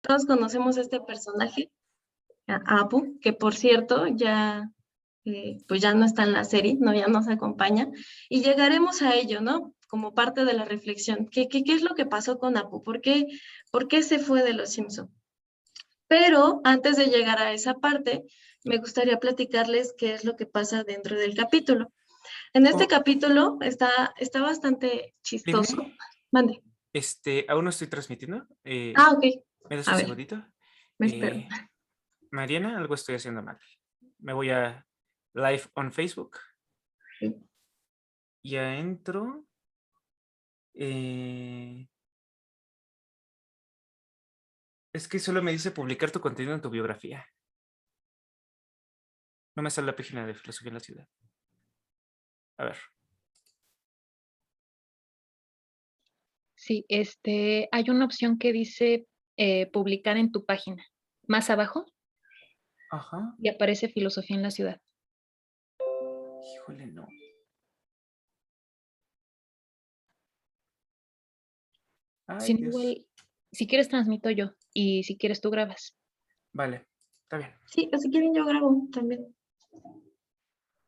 Todos conocemos a este personaje, a Apu, que por cierto ya, pues ya no está en la serie, no, ya nos acompaña, y llegaremos a ello, ¿no? Como parte de la reflexión. ¿Qué es lo que pasó con Apu? Por qué se fue de Los Simpson? Pero antes de llegar a esa parte, me gustaría platicarles qué es lo que pasa dentro del capítulo. En este Oh, capítulo está bastante chistoso. dime, Mande. aún no estoy transmitiendo. Ah, ok. ¿Me das A un ver, segundito? me espero. Mariana, algo estoy haciendo mal. Me voy a live on Facebook. Ya entro. eh, es que solo me dice publicar tu contenido en tu biografía. No me sale la página de filosofía en la ciudad. A ver. Sí, hay una opción que dice publicar en tu página. Más abajo Ajá. y aparece Filosofía en la Ciudad. Híjole, no. Ay, Si no, Dios. igual, si quieres transmito yo y si quieres tú grabas, Vale, está bien. Sí, si quieren yo grabo también.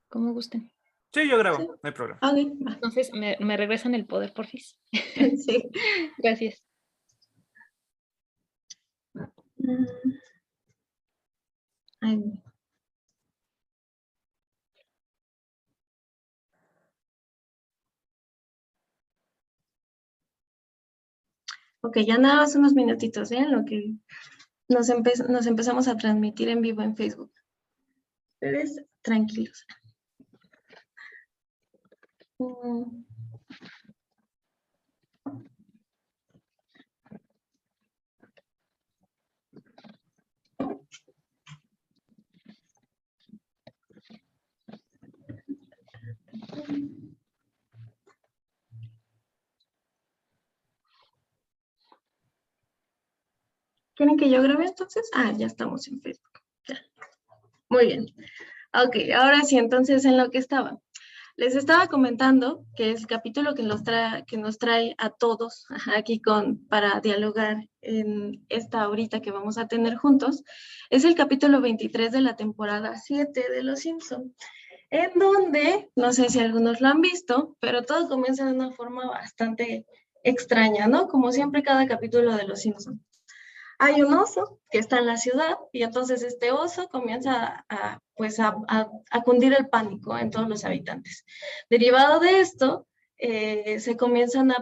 como gusten. Sí, yo grabo, Sí. no hay problema. Ok, va. Entonces, me regresan el poder, porfis. Sí. Gracias. Mm, ay, ok, ya nada más unos minutitos, ¿eh? En lo que nos empezamos a transmitir en vivo en Facebook. Ustedes tranquilos. Mm, ¿Quieren que yo grabe entonces? Ah, ya estamos en Facebook. Ya. Muy bien. Ok, ahora sí, entonces en lo que estaba. Les estaba comentando que el capítulo que nos trae a todos aquí para dialogar en esta horita que vamos a tener juntos es el capítulo 23 de la temporada 7 de Los Simpson, en donde, no sé si algunos lo han visto, pero todo comienza de una forma bastante extraña, ¿no? Como siempre cada capítulo de Los Simpson. Hay un oso que está en la ciudad y entonces este oso comienza a cundir el pánico en todos los habitantes. Derivado de esto, se comienzan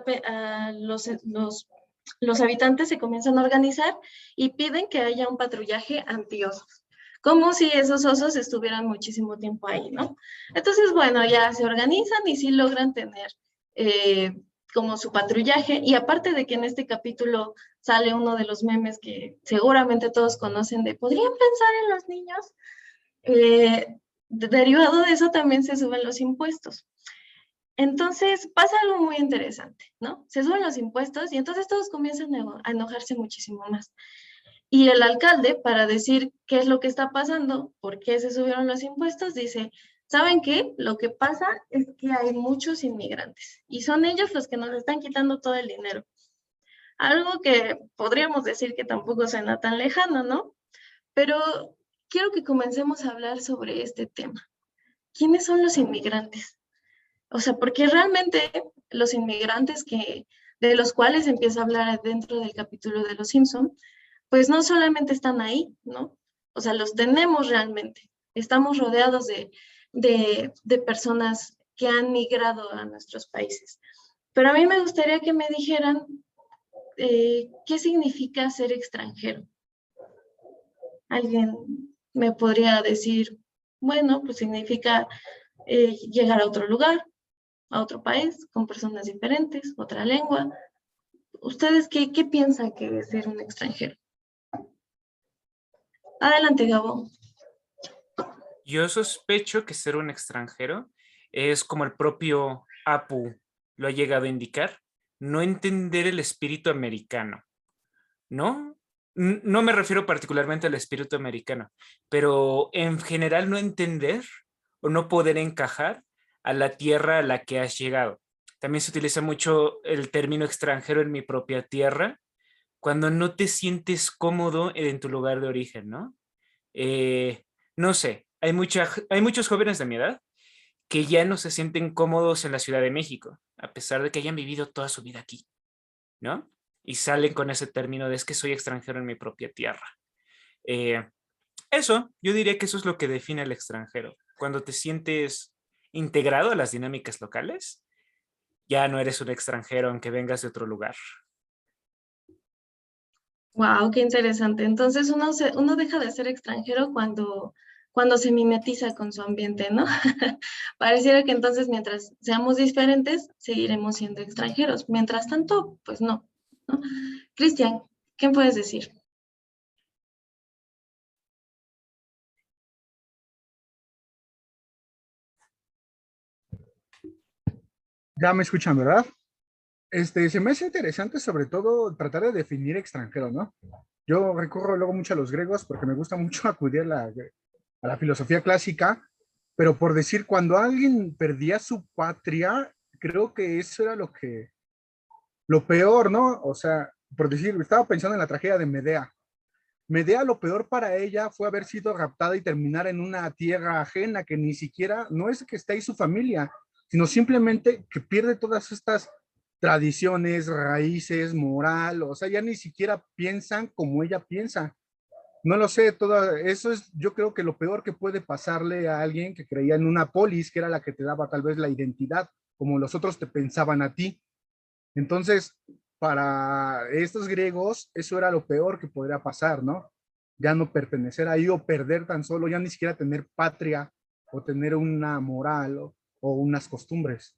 los habitantes se comienzan a organizar y piden que haya un patrullaje antiosos, como si esos osos estuvieran muchísimo tiempo ahí, ¿no? Entonces, bueno, ya se organizan y sí logran tener eh, como su patrullaje, y aparte de que en este capítulo sale uno de los memes que seguramente todos conocen de ¿podrían pensar en los niños? Derivado de eso también se suben los impuestos. Entonces pasa algo muy interesante, ¿no? Se suben los impuestos y entonces todos comienzan a enojarse muchísimo más. Y el alcalde, para decir qué es lo que está pasando, por qué se subieron los impuestos, dice, ¿saben qué? Lo que pasa es que hay muchos inmigrantes y son ellos los que nos están quitando todo el dinero. Algo que podríamos decir que tampoco suena tan lejano, ¿no? Pero quiero que comencemos a hablar sobre este tema. ¿Quiénes son los inmigrantes? O sea, porque realmente los inmigrantes de los cuales empieza a hablar dentro del capítulo de Los Simpson, pues no solamente están ahí, ¿no? O sea, los tenemos realmente. Estamos rodeados de personas que han migrado a nuestros países. Pero a mí me gustaría que me dijeran ¿qué significa ser extranjero? Alguien me podría decir, bueno, pues significa llegar a otro lugar, a otro país, con personas diferentes, otra lengua. ¿Ustedes qué piensan que es ser un extranjero? Adelante, Gabo. Yo sospecho que ser un extranjero es como el propio Apu lo ha llegado a indicar, no entender el espíritu americano, ¿no? No me refiero particularmente al espíritu americano, pero en general no entender o no poder encajar a la tierra a la que has llegado. También se utiliza mucho el término extranjero en mi propia tierra cuando no te sientes cómodo en tu lugar de origen, ¿no? No sé, hay muchos jóvenes de mi edad que ya no se sienten cómodos en la Ciudad de México, a pesar de que hayan vivido toda su vida aquí, ¿no? Y salen con ese término de es que soy extranjero en mi propia tierra. Eh, yo diría que eso es lo que define al extranjero. Cuando te sientes integrado a las dinámicas locales, ya no eres un extranjero aunque vengas de otro lugar. Wow, qué interesante. Entonces uno deja de ser extranjero cuando se mimetiza con su ambiente, ¿no? Pareciera que entonces mientras seamos diferentes, seguiremos siendo extranjeros. Mientras tanto, pues no, ¿no? Cristian, ¿qué puedes decir? Ya me escuchan, ¿verdad? Se me hace interesante sobre todo tratar de definir extranjero, ¿no? Yo recurro luego mucho a los griegos porque me gusta mucho acudir a la filosofía clásica, pero por decir, cuando alguien perdía su patria, creo que eso era lo peor, ¿no? O sea, por decir, estaba pensando en la tragedia de Medea. Medea, lo peor para ella fue haber sido raptada y terminar en una tierra ajena que ni siquiera, no es que esté ahí su familia, sino simplemente que pierde todas estas tradiciones, raíces, moral, o sea, ya ni siquiera piensan como ella piensa. No lo sé, todo eso es, yo creo que lo peor que puede pasarle a alguien que creía en una polis, que era la que te daba tal vez la identidad, como los otros te pensaban a ti. Entonces, para estos griegos, eso era lo peor que podría pasar, ¿no? Ya no pertenecer ahí o perder tan solo, ya ni siquiera tener patria o tener una moral o unas costumbres.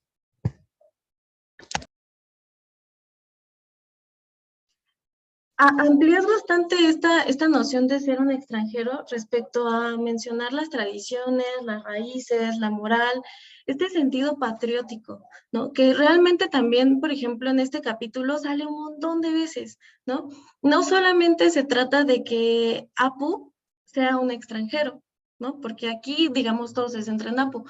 Amplías bastante esta noción de ser un extranjero respecto a mencionar las tradiciones, las raíces, la moral, este sentido patriótico, ¿no? Que realmente también, por ejemplo, en este capítulo sale un montón de veces, ¿no? No solamente se trata de que Apu sea un extranjero, ¿no? Porque aquí, digamos, todo se centra en Apu,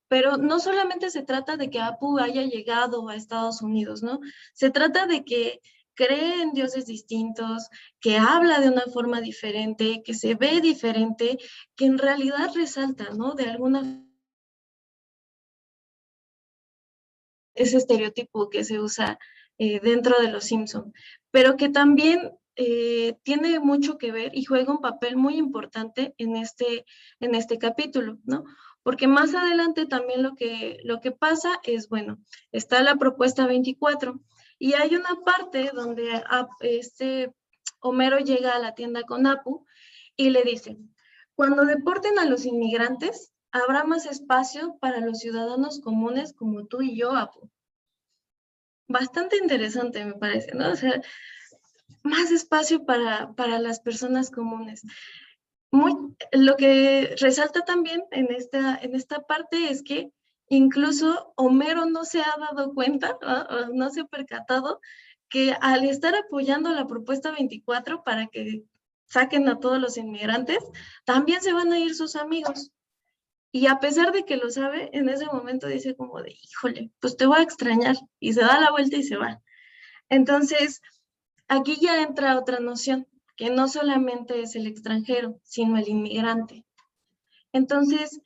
pero no solamente se trata de que Apu haya llegado a Estados Unidos, ¿no? Se trata de que cree en dioses distintos, que habla de una forma diferente, que se ve diferente, que en realidad resalta, ¿no? De alguna ese estereotipo que se usa dentro de los Simpson, pero que también tiene mucho que ver y juega un papel muy importante en este capítulo, ¿no? Porque más adelante también lo que pasa es, bueno, está la propuesta 24 y hay una parte donde Homero llega a la tienda con Apu y le dice, cuando deporten a los inmigrantes, habrá más espacio para los ciudadanos comunes como tú y yo, Apu. Bastante interesante, me parece, ¿no? O sea, más espacio para las personas comunes. Lo que resalta también en esta parte es que incluso Homero no se ha dado cuenta, no se ha percatado que al estar apoyando la propuesta 24 para que saquen a todos los inmigrantes, también se van a ir sus amigos. Y a pesar de que lo sabe, en ese momento dice como de, híjole, pues te voy a extrañar. Y se da la vuelta y se va. Entonces, aquí ya entra otra noción, que no solamente es el extranjero, sino el inmigrante. Entonces,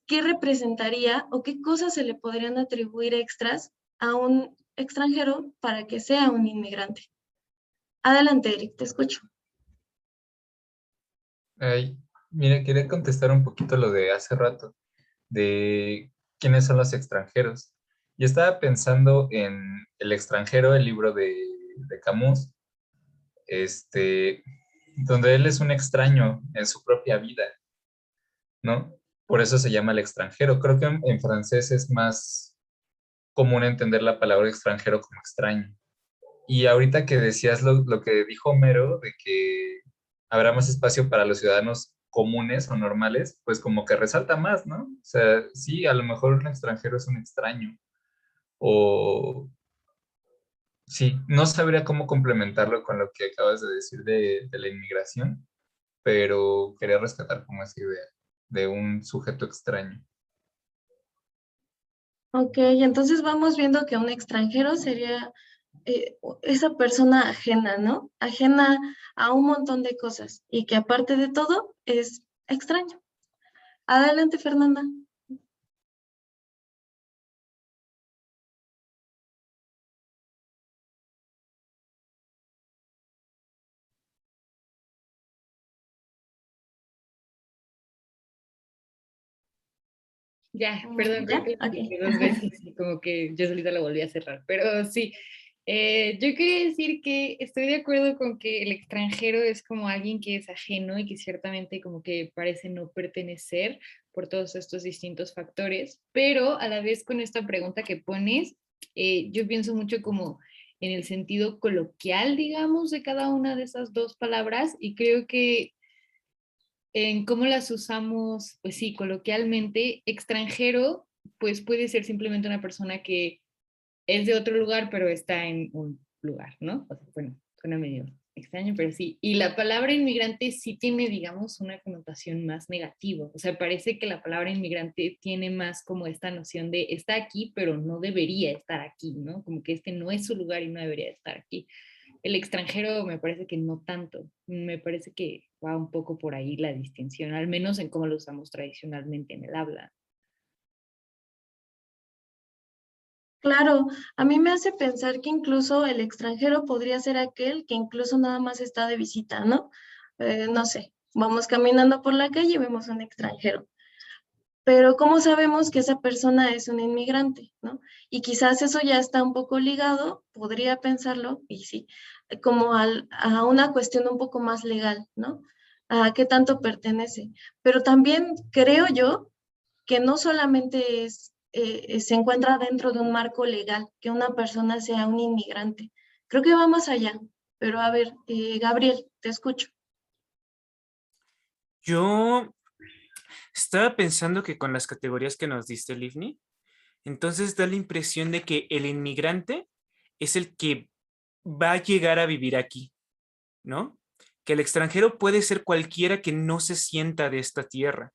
¿qué representaría o qué cosas se le podrían atribuir extras a un extranjero para que sea un inmigrante? Adelante, Eric, te escucho. Ay, mira, quería contestar un poquito lo de hace rato, de quiénes son los extranjeros. Yo estaba pensando en El extranjero, el libro de Camus, donde él es un extraño en su propia vida, ¿no? Por eso se llama El extranjero. Creo que en francés es más común entender la palabra extranjero como extraño. Y ahorita que decías lo que dijo Homero, de que habrá más espacio para los ciudadanos comunes o normales, pues como que resalta más, ¿no? O sea, sí, a lo mejor un extranjero es un extraño. O sí, no sabría cómo complementarlo con lo que acabas de decir de la inmigración, pero quería rescatar como esa idea de un sujeto extraño. Ok, entonces vamos viendo que un extranjero sería esa persona ajena, ¿no? Ajena a un montón de cosas y que aparte de todo es extraño. Adelante, Fernanda. Ya, perdón, creo ¿Ya? que lo Ok. dije 2 veces y como que yo solita la volví a cerrar, pero sí. Yo quería decir que estoy de acuerdo con que el extranjero es como alguien que es ajeno y que ciertamente como que parece no pertenecer por todos estos distintos factores, pero a la vez con esta pregunta que pones, yo pienso mucho como en el sentido coloquial, digamos, de cada una de esas dos palabras y creo que en cómo las usamos, pues sí, coloquialmente, extranjero, pues puede ser simplemente una persona que es de otro lugar, pero está en un lugar, ¿no? O sea, bueno, suena medio extraño, pero sí. Y la palabra inmigrante sí tiene, digamos, una connotación más negativa. O sea, parece que la palabra inmigrante tiene más como esta noción de está aquí, pero no debería estar aquí, ¿no? Como que este no es su lugar y no debería estar aquí. El extranjero me parece que no tanto. Me parece que va un poco por ahí la distinción, al menos en cómo lo usamos tradicionalmente en el habla. Claro, a mí me hace pensar que incluso el extranjero podría ser aquel que incluso nada más está de visita, ¿no? No sé, vamos caminando por la calle y vemos a un extranjero. Pero ¿cómo sabemos que esa persona es un inmigrante, ¿no? Y quizás eso ya está un poco ligado, podría pensarlo, y sí, como a una cuestión un poco más legal, ¿no? A qué tanto pertenece. Pero también creo yo que no solamente se encuentra dentro de un marco legal, que una persona sea un inmigrante. Creo que va más allá. Pero a ver, Gabriel, te escucho. Yo estaba pensando que con las categorías que nos diste, Livni, entonces da la impresión de que el inmigrante es el que va a llegar a vivir aquí, ¿no? Que el extranjero puede ser cualquiera que no se sienta de esta tierra,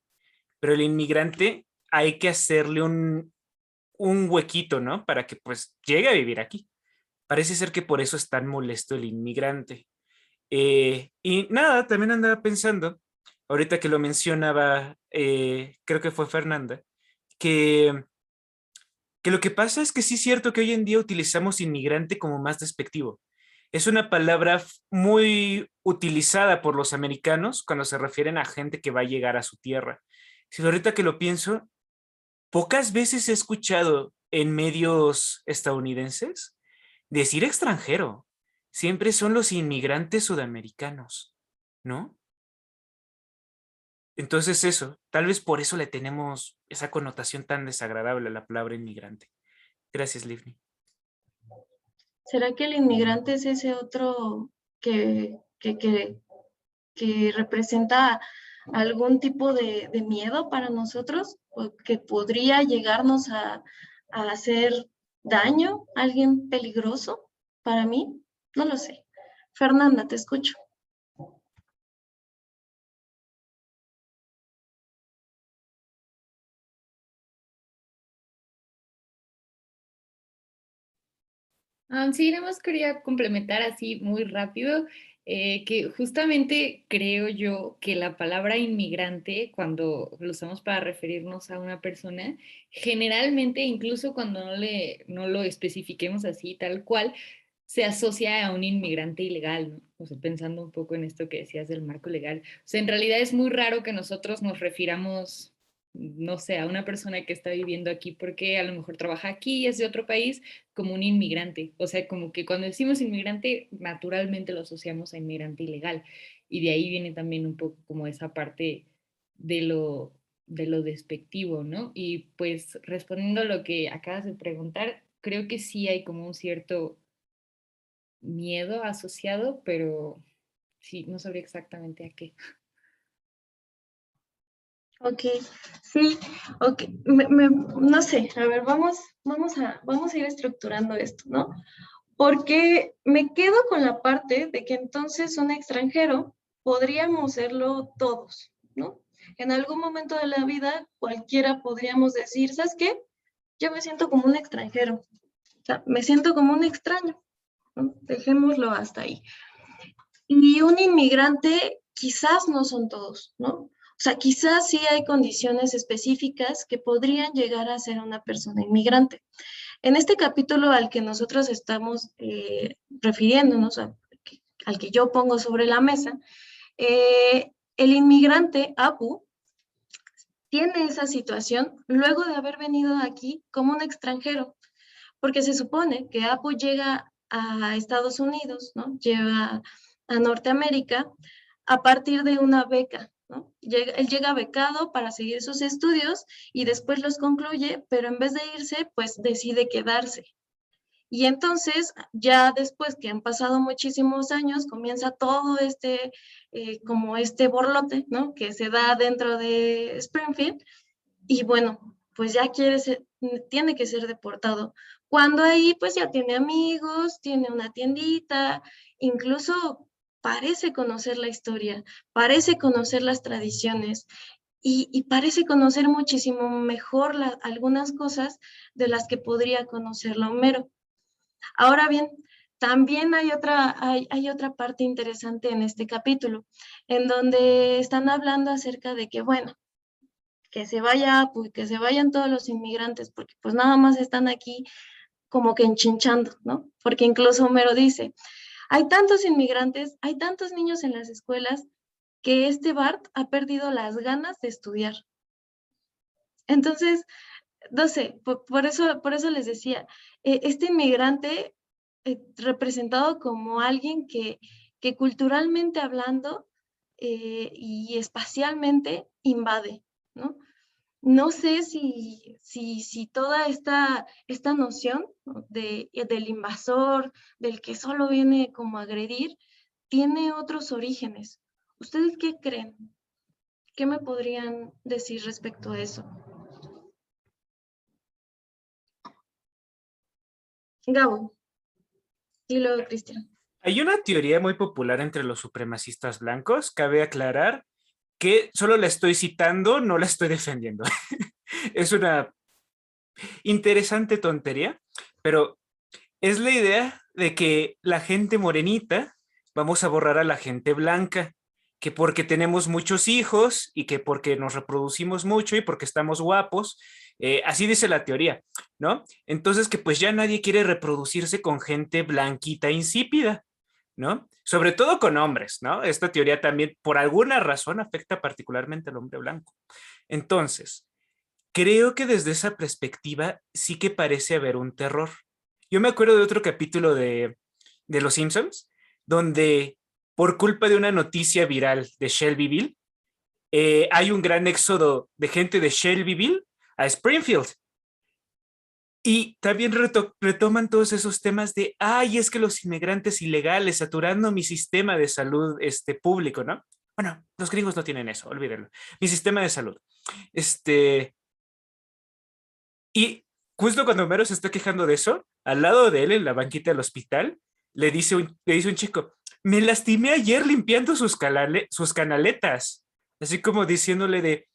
pero el inmigrante hay que hacerle un huequito, ¿no? Para que pues llegue a vivir aquí. Parece ser que por eso es tan molesto el inmigrante. Y nada, también andaba pensando, ahorita que lo mencionaba, creo que fue Fernanda, que, que lo que pasa es que sí es cierto que hoy en día utilizamos inmigrante como más despectivo. Es una palabra muy utilizada por los americanos cuando se refieren a gente que va a llegar a su tierra. Si ahorita que lo pienso, pocas veces he escuchado en medios estadounidenses decir extranjero. Siempre son los inmigrantes sudamericanos, ¿no? Entonces eso, tal vez por eso le tenemos esa connotación tan desagradable a la palabra inmigrante. Gracias, Livni. ¿Será que el inmigrante es ese otro que representa algún tipo de miedo para nosotros? ¿O que podría llegarnos a hacer daño? ¿Alguien peligroso para mí? No lo sé. Fernanda, te escucho. Sí, nada más quería complementar así muy rápido que justamente creo yo que la palabra inmigrante, cuando lo usamos para referirnos a una persona, generalmente, incluso cuando no lo especifiquemos así, tal cual, se asocia a un inmigrante ilegal, ¿no? O sea, pensando un poco en esto que decías del marco legal. O sea, en realidad es muy raro que nosotros nos refiramos, no sé, a una persona que está viviendo aquí porque a lo mejor trabaja aquí y es de otro país como un inmigrante. O sea, como que cuando decimos inmigrante, naturalmente lo asociamos a inmigrante ilegal. Y de ahí viene también un poco como esa parte de de lo despectivo, ¿no? Y pues respondiendo a lo que acabas de preguntar, creo que sí hay como un cierto miedo asociado, pero sí, no sabría exactamente a qué. Ok, sí, ok, no sé, a ver, vamos a ir estructurando esto, ¿no? Porque me quedo con la parte de que entonces un extranjero podríamos serlo todos, ¿no? En algún momento de la vida cualquiera podríamos decir, ¿sabes qué? Yo me siento como un extranjero, o sea, me siento como un extraño. ¿no? Dejémoslo hasta ahí. Y un inmigrante quizás no son todos, ¿no? O sea, quizás sí hay condiciones específicas que podrían llegar a ser una persona inmigrante. En este capítulo al que nosotros estamos refiriéndonos, al que yo pongo sobre la mesa, el inmigrante Apu tiene esa situación luego de haber venido aquí como un extranjero, porque se supone que Apu llega a Estados Unidos, ¿no? Llega a Norteamérica a partir de una beca, ¿no? Él llega becado para seguir sus estudios y después los concluye, pero en vez de irse, pues decide quedarse. Y entonces, ya después que han pasado muchísimos años, comienza todo como este borlote, ¿no? Que se da dentro de Springfield, y bueno, pues ya tiene que ser deportado. Cuando ahí, pues ya tiene amigos, tiene una tiendita, incluso parece conocer la historia, parece conocer las tradiciones, y parece conocer muchísimo mejor algunas cosas de las que podría conocerlo Homero. Ahora bien, también hay otra parte interesante en este capítulo, en donde están hablando acerca de que, bueno, que se vaya, pues, que se vayan todos los inmigrantes, porque pues nada más están aquí como que enchinchando, ¿no? Porque incluso Homero dice, hay tantos inmigrantes, hay tantos niños en las escuelas, que este Bart ha perdido las ganas de estudiar. Entonces, no sé, por eso les decía, este inmigrante representado como alguien que culturalmente hablando y espacialmente invade, ¿no? No sé si toda esta noción, ¿no? Del invasor, del que solo viene como a agredir, tiene otros orígenes. ¿Ustedes qué creen? ¿Qué me podrían decir respecto a eso? Gabo, y luego Cristian. Hay una teoría muy popular entre los supremacistas blancos, cabe aclarar que solo la estoy citando, no la estoy defendiendo. Es una interesante tontería, pero es la idea de que la gente morenita vamos a borrar a la gente blanca, que porque tenemos muchos hijos y que porque nos reproducimos mucho y porque estamos guapos, así dice la teoría, ¿no? Entonces que pues ya nadie quiere reproducirse con gente blanquita insípida, ¿no? Sobre todo con hombres, ¿no? Esta teoría también por alguna razón afecta particularmente al hombre blanco. Entonces, creo que desde esa perspectiva sí que parece haber un terror. Yo me acuerdo de otro capítulo de Los Simpsons, donde por culpa de una noticia viral de Shelbyville, hay un gran éxodo de gente de Shelbyville a Springfield. Y también retoman todos esos temas de, ay, es que los inmigrantes ilegales saturando mi sistema de salud público, ¿no? Bueno, los gringos no tienen eso, olvídenlo. Mi sistema de salud. Y justo cuando Homero se está quejando de eso, al lado de él, en la banquita del hospital, le dice un chico, me lastimé ayer limpiando sus canaletas. Así como diciéndole de,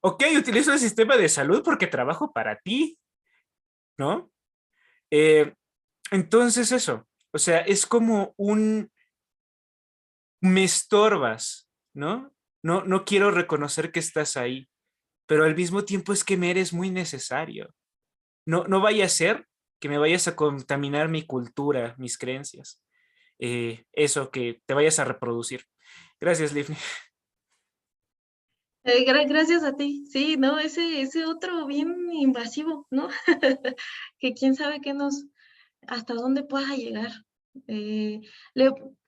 ok, utilizo el sistema de salud porque trabajo para ti, ¿no? Entonces eso, o sea, es como me estorbas, ¿no? No quiero reconocer que estás ahí, pero al mismo tiempo es que me eres muy necesario. No vaya a ser que me vayas a contaminar mi cultura, mis creencias. Eso, que te vayas a reproducir. Gracias, Livni. Gracias a ti. Sí, no, ese otro bien invasivo, ¿no? Que quién sabe hasta dónde pueda llegar. Eh,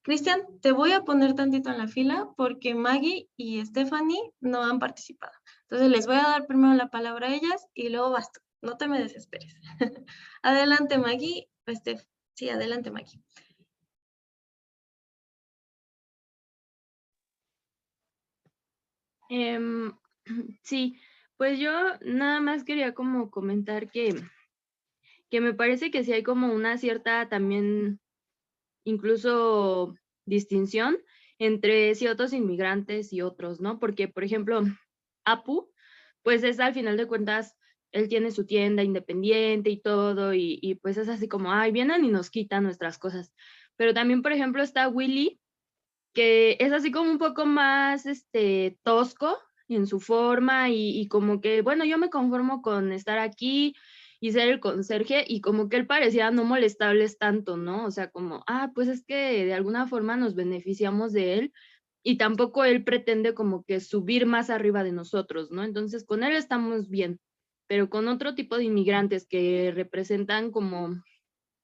Cristian, te voy a poner tantito en la fila porque Maggie y Stephanie no han participado. Entonces les voy a dar primero la palabra a ellas y luego vas tú. No te me desesperes. Adelante, Maggie. Steph. Sí, adelante, Maggie. Sí, pues yo nada más quería como comentar que me parece que sí hay como una cierta también incluso distinción entre ciertos inmigrantes y otros, ¿no? Porque, por ejemplo, Apu, pues es al final de cuentas, él tiene su tienda independiente y todo, y pues es así como, ay, vienen y nos quitan nuestras cosas. pero también, por ejemplo, está Willy, que es así como un poco más tosco en su forma y como que, bueno, yo me conformo con estar aquí y ser el conserje, y como que él parecía no molestarles tanto, ¿no? O sea, como, pues es que de alguna forma nos beneficiamos de él, y tampoco él pretende como que subir más arriba de nosotros, ¿no? Entonces, con él estamos bien, pero con otro tipo de inmigrantes que representan como,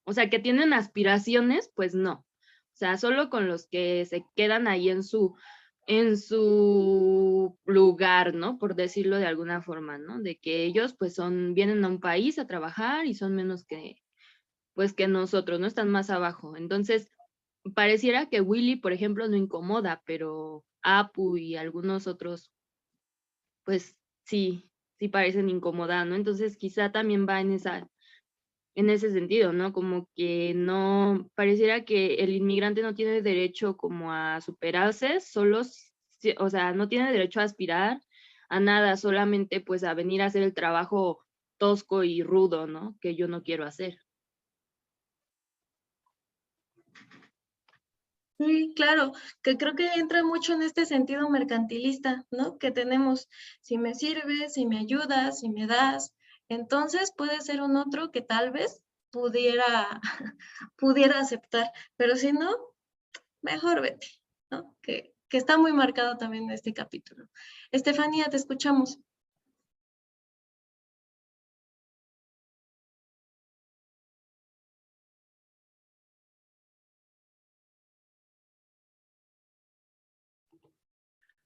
o sea, que tienen aspiraciones, pues no. O sea, solo con los que se quedan ahí en su lugar, ¿no? Por decirlo de alguna forma, ¿no? De que ellos pues vienen a un país a trabajar y son menos que, pues que nosotros, ¿no? Están más abajo. Entonces, pareciera que Willy, por ejemplo, no incomoda, pero Apu y algunos otros, pues sí parecen incomodar, ¿no? Entonces, quizá también va en ese sentido, ¿no? Como que no, pareciera que el inmigrante no tiene derecho como a superarse, o sea, no tiene derecho a aspirar a nada, solamente pues a venir a hacer el trabajo tosco y rudo, ¿no? Que yo no quiero hacer. Sí, claro, que creo que entra mucho en este sentido mercantilista, ¿no? Que tenemos, si me sirves, si me ayudas, si me das, entonces puede ser un otro que tal vez pudiera, pudiera aceptar, pero si no, mejor vete, ¿no? Que está muy marcado también en este capítulo. Estefanía, te escuchamos.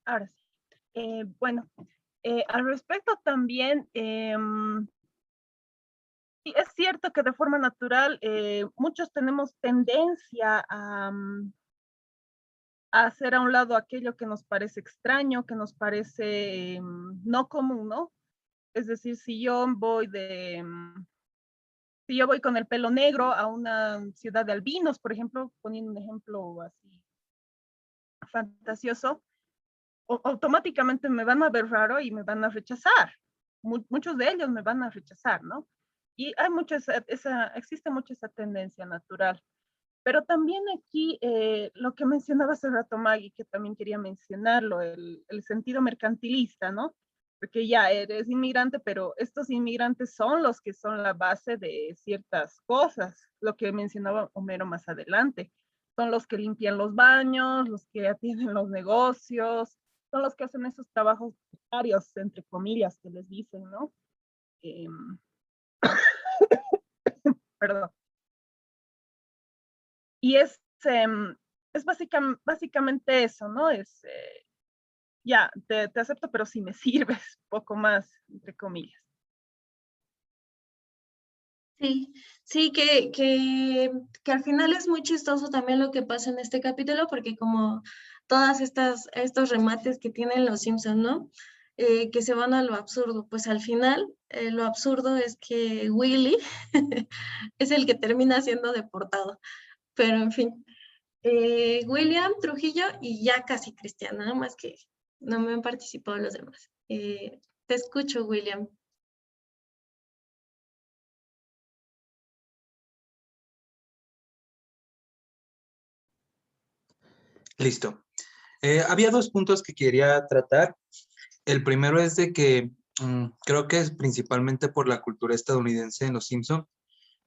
Ahora sí. Bueno, al respecto también, sí, es cierto que de forma natural muchos tenemos tendencia a hacer a un lado aquello que nos parece extraño, que nos parece no común, ¿no? Es decir, si yo voy con el pelo negro a una ciudad de albinos, por ejemplo, poniendo un ejemplo así fantasioso, automáticamente me van a ver raro y me van a rechazar. Muchos de ellos me van a rechazar, ¿no? Y hay existe mucha esa tendencia natural. Pero también aquí, lo que mencionaba hace rato Maggie, que también quería mencionarlo, el sentido mercantilista, ¿no? Porque ya eres inmigrante, pero estos inmigrantes son los que son la base de ciertas cosas, lo que mencionaba Homero más adelante. Son los que limpian los baños, los que atienden los negocios, son los que hacen esos trabajos precarios, entre comillas, que les dicen, ¿no? Perdón. Y es básicamente eso, ¿no? Ya, te acepto, pero si me sirves, poco más, entre comillas. Sí, sí, que al final es muy chistoso también lo que pasa en este capítulo, porque como todas estos remates que tienen los Simpsons, ¿no? Que se van a lo absurdo, pues al final lo absurdo es que Willy es el que termina siendo deportado, pero en fin, William, Trujillo y ya casi Cristian, nada más que no me han participado los demás. Te escucho, William. Listo. Había dos puntos que quería tratar. El primero es de que creo que es principalmente por la cultura estadounidense en Los Simpson.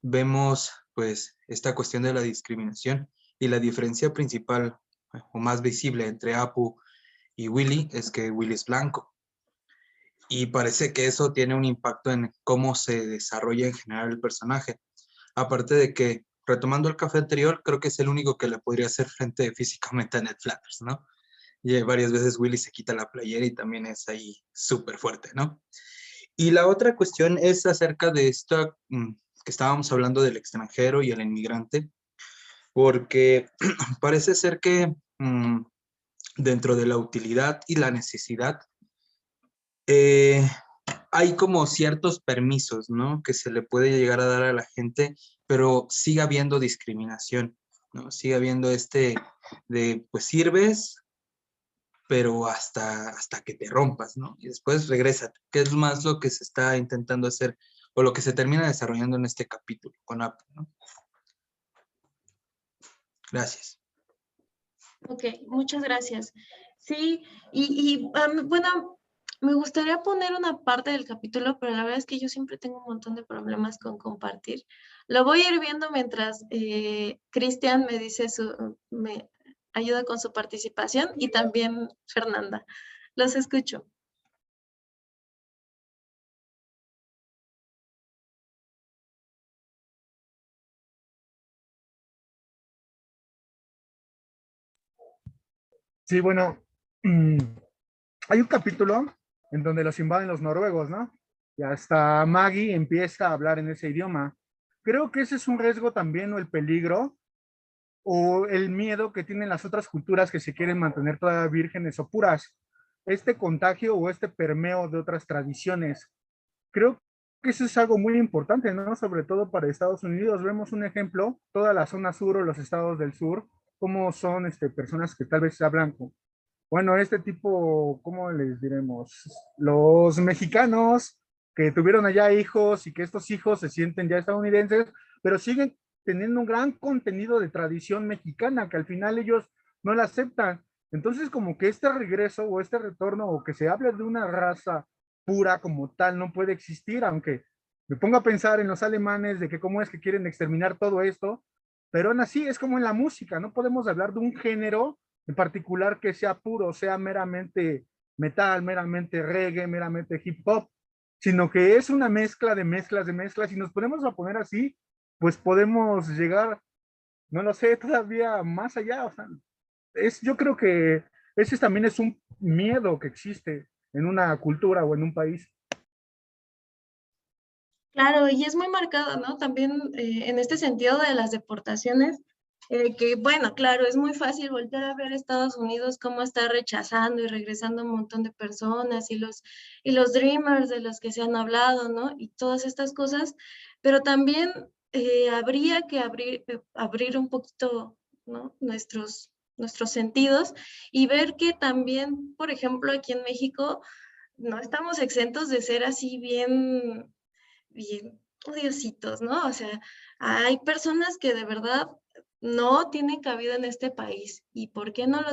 Vemos pues esta cuestión de la discriminación, y la diferencia principal o más visible entre Apu y Willy es que Willy es blanco. Y parece que eso tiene un impacto en cómo se desarrolla en general el personaje. Aparte de que, retomando el café anterior, creo que es el único que le podría hacer frente físicamente a Ned Flanders, ¿no? Y varias veces Willy se quita la playera y también es ahí súper fuerte, ¿no? Y la otra cuestión es acerca de esto que estábamos hablando del extranjero y el inmigrante, porque parece ser que dentro de la utilidad y la necesidad hay como ciertos permisos, ¿no? Que se le puede llegar a dar a la gente, pero sigue habiendo discriminación, ¿no? Sigue habiendo de, pues sirves, pero hasta que te rompas, ¿no? Y después regresa, que es más lo que se está intentando hacer, o lo que se termina desarrollando en este capítulo con Apple, ¿no? Gracias. Ok, muchas gracias. Sí, bueno, me gustaría poner una parte del capítulo, pero la verdad es que yo siempre tengo un montón de problemas con compartir. Lo voy a ir viendo mientras Cristian me dice me ayuda con su participación y también Fernanda. Los escucho. Sí, bueno, hay un capítulo en donde los invaden los noruegos, ¿no? Y hasta Maggie empieza a hablar en ese idioma. Creo que ese es un riesgo también o el peligro o el miedo que tienen las otras culturas que se quieren mantener todavía vírgenes o puras. Este contagio o este permeo de otras tradiciones. Creo que eso es algo muy importante, ¿no? Sobre todo para Estados Unidos. Vemos un ejemplo, toda la zona sur o los estados del sur, cómo son personas que tal vez hablan con, bueno, este tipo, ¿cómo les diremos? Los mexicanos que tuvieron allá hijos y que estos hijos se sienten ya estadounidenses, pero siguen teniendo un gran contenido de tradición mexicana que al final ellos no la aceptan. Entonces, como que este regreso o este retorno o que se hable de una raza pura como tal no puede existir, aunque me pongo a pensar en los alemanes de que cómo es que quieren exterminar todo esto, pero aún así es como en la música, no podemos hablar de un género en particular que sea puro, sea meramente metal, meramente reggae, meramente hip hop, sino que es una mezcla de mezclas de mezclas y nos podemos a poner así, pues podemos llegar, no lo sé, todavía más allá. O sea, yo creo que ese también es un miedo que existe en una cultura o en un país. Claro, y es muy marcado, ¿no? También en este sentido de las deportaciones, que bueno, claro, es muy fácil volver a ver a Estados Unidos cómo está rechazando y regresando un montón de personas y los dreamers de los que se han hablado, ¿no? Y todas estas cosas, pero también habría que abrir un poquito, ¿no? Nuestros sentidos y ver que también, por ejemplo, aquí en México, no estamos exentos de ser así bien odiositos, ¿no? O sea, hay personas que de verdad no tienen cabida en este país. ¿Y por qué no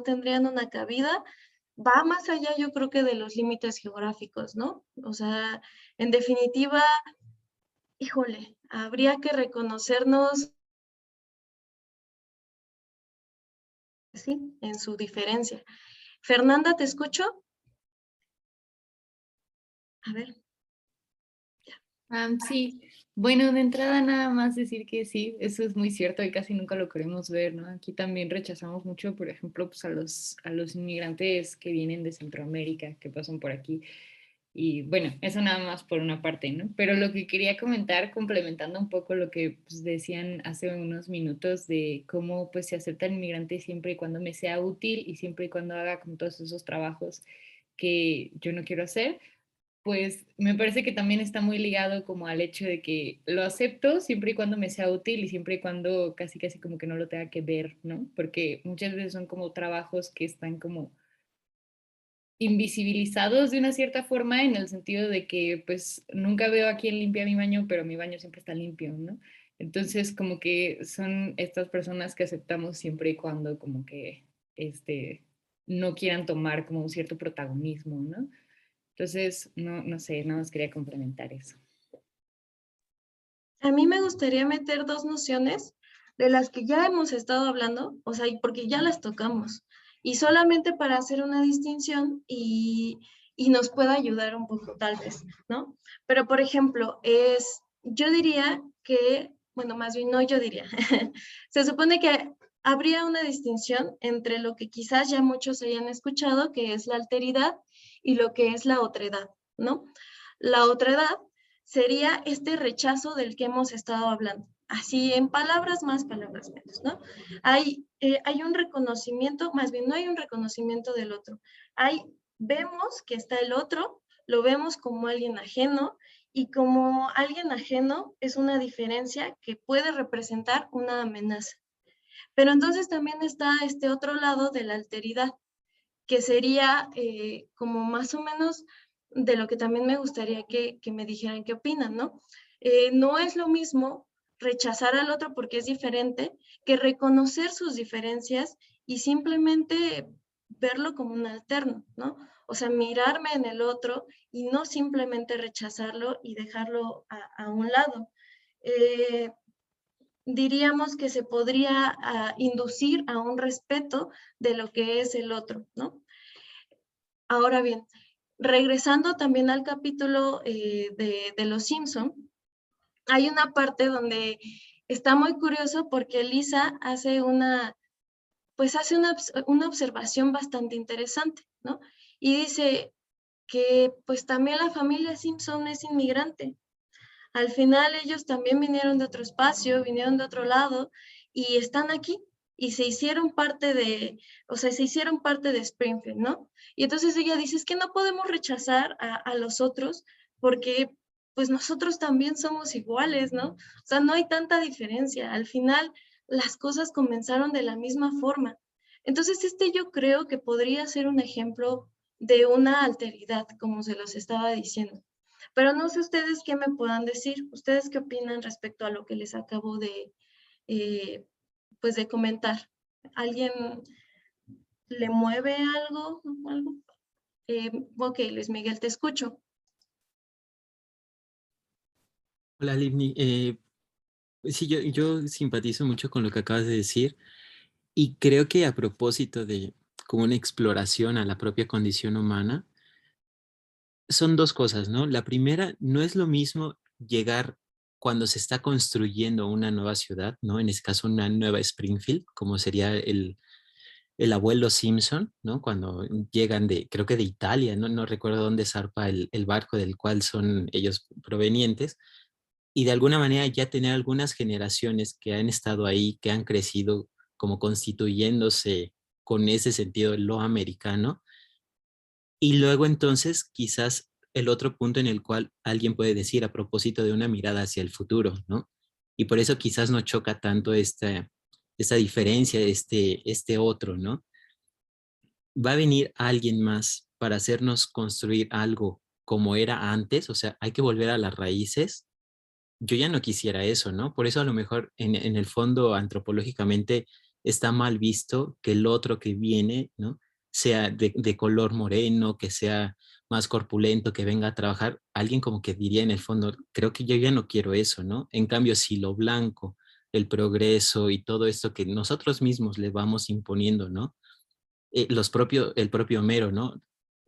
tendrían una cabida? Va más allá, yo creo que de los límites geográficos, ¿no? O sea, en definitiva, híjole, habría que reconocernos, sí, en su diferencia. Fernanda, ¿te escucho? A ver. Sí, bueno, de entrada nada más decir que sí, eso es muy cierto y casi nunca lo queremos ver, ¿no? Aquí también rechazamos mucho, por ejemplo, pues a los inmigrantes que vienen de Centroamérica, que pasan por aquí. Y bueno, eso nada más por una parte, ¿no? Pero lo que quería comentar, complementando un poco lo que pues, decían hace unos minutos de cómo pues se acepta el inmigrante siempre y cuando me sea útil y siempre y cuando haga con todos esos trabajos que yo no quiero hacer, pues me parece que también está muy ligado como al hecho de que lo acepto siempre y cuando me sea útil y siempre y cuando casi casi como que no lo tenga que ver, ¿no? Porque muchas veces son como trabajos que están como invisibilizados de una cierta forma en el sentido de que pues nunca veo a quién limpia mi baño, pero mi baño siempre está limpio, ¿no? Entonces como que son estas personas que aceptamos siempre y cuando como que no quieran tomar como un cierto protagonismo, ¿no? Entonces, no sé, nada más quería complementar eso. A mí me gustaría meter dos nociones de las que ya hemos estado hablando, o sea, porque ya las tocamos, y solamente para hacer una distinción y nos pueda ayudar un poco tal vez, ¿no? Pero, por ejemplo, yo diría que, bueno, más bien no yo diría, se supone que habría una distinción entre lo que quizás ya muchos hayan escuchado, que es la alteridad, y lo que es la otredad, ¿no? La otredad sería este rechazo del que hemos estado hablando. Así en palabras más, palabras menos, ¿no? Hay un reconocimiento, más bien no hay un reconocimiento del otro. Vemos que está el otro, lo vemos como alguien ajeno y como alguien ajeno es una diferencia que puede representar una amenaza. Pero entonces también está este otro lado de la alteridad, que sería como más o menos de lo que también me gustaría que me dijeran qué opinan, ¿no? No es lo mismo rechazar al otro porque es diferente, que reconocer sus diferencias y simplemente verlo como un alterno, ¿no? O sea, mirarme en el otro y no simplemente rechazarlo y dejarlo a un lado. Diríamos que se podría inducir a un respeto de lo que es el otro, ¿no? Ahora bien, regresando también al capítulo de Los Simpson, hay una parte donde está muy curioso porque Lisa hace una observación bastante interesante, ¿no? Y dice que pues también la familia Simpson es inmigrante. Al final ellos también vinieron de otro espacio, vinieron de otro lado y están aquí y se hicieron parte de Springfield, ¿no? Y entonces ella dice, es que no podemos rechazar a los otros porque pues nosotros también somos iguales, ¿no? O sea, no hay tanta diferencia. Al final las cosas comenzaron de la misma forma. Entonces yo creo que podría ser un ejemplo de una alteridad, como se los estaba diciendo. Pero no sé ustedes qué me puedan decir. ¿Ustedes qué opinan respecto a lo que les acabo de, pues de comentar? ¿Alguien le mueve algo? Ok, Luis Miguel, te escucho. Hola, Livni. Sí, yo simpatizo mucho con lo que acabas de decir y creo que a propósito de como una exploración a la propia condición humana, son dos cosas, ¿no? La primera, no es lo mismo llegar cuando se está construyendo una nueva ciudad, ¿no? En este caso, una nueva Springfield, como sería el abuelo Simpson, ¿no? Cuando llegan creo que de Italia, ¿no? No recuerdo dónde zarpa el barco del cual son ellos provenientes, y de alguna manera ya tener algunas generaciones que han estado ahí, que han crecido como constituyéndose con ese sentido de lo americano, y luego entonces quizás el otro punto en el cual alguien puede decir a propósito de una mirada hacia el futuro, ¿no? Y por eso quizás no choca tanto esta diferencia, este otro, ¿no? Va a venir alguien más para hacernos construir algo como era antes, o sea, hay que volver a las raíces. Yo ya no quisiera eso, ¿no? Por eso a lo mejor en el fondo antropológicamente está mal visto que el otro que viene, ¿no? Sea de color moreno, que sea más corpulento, que venga a trabajar, alguien como que diría en el fondo, creo que yo ya no quiero eso, ¿no? En cambio, si lo blanco, el progreso y todo esto que nosotros mismos le vamos imponiendo, ¿no? El propio Homero, ¿no?